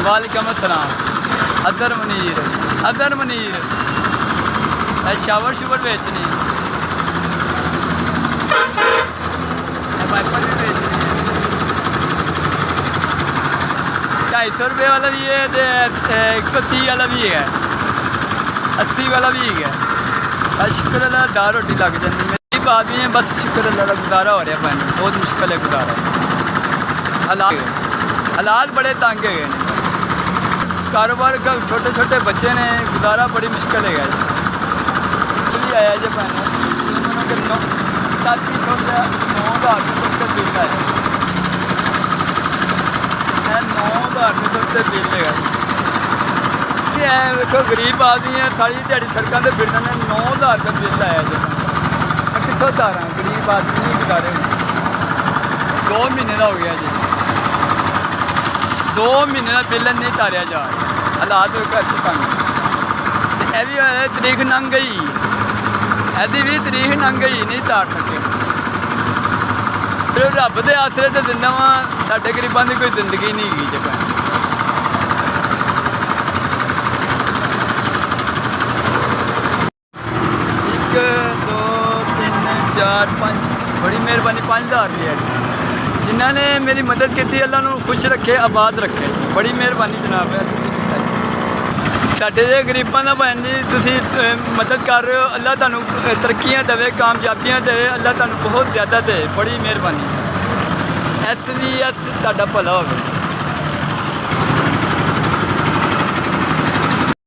वालेकुम अस्सलाम। Azhar Munir shower sure बेचनी वाइपर भी बेचनी है। 250 रुपये वाला भी है, 130 वाला भी है, 80 वाला भी है। शुक्र अल्लाह दाल रोटी लग जाती। गरीब आदमी है, बस शुक्र अल्लाह का गुजारा हो रहा है। पैन बहुत मुश्किल है गुजारा। हालात बड़े तंग है। कारोबार का छोटे छोटे बच्चे ने, गुजारा बड़ी मुश्किल है। आया जो पैन 87 9,000 रुपये बिल आया। 9,000 रुपये बिल है। देखो गरीब आदमी है, सारी दिहाड़ी सड़कों से फिरने ने 9,000 रुपये बिल आया जो। मैं कितों तारा गरीब आदमी नहीं गुजारे। 2 महीने का हो गया जी, 2 महीने का बिल नहीं तारिया जा। हालात कैसे तंग। यह भी तरीक लंघ गई, यदि भी तरीक लंघ गई, नहीं तार सके। फिर रब के आसरे तो दिना वा, साढ़े गरीबों की कोई जिंदगी नहीं है जी। भैन 1 2 3 4 5 बड़ी मेहरबानी 5,000 रुपये जिन्होंने मेरी मदद की। अल्लाह नूं खुश रखे, आबाद रखे। बड़ी मेहरबानी जनाब है। साढ़े जे गरीबों का भैन जी तुसीं मदद कर रहे हो। अल्लाह तुहानूं तरक्कियां देवे, कामयाबियां देवे। अल्लाह तुहानूं बहुत ज़्यादा दे। बड़ी मेहरबानी। SVS तुहाडा भला होवे।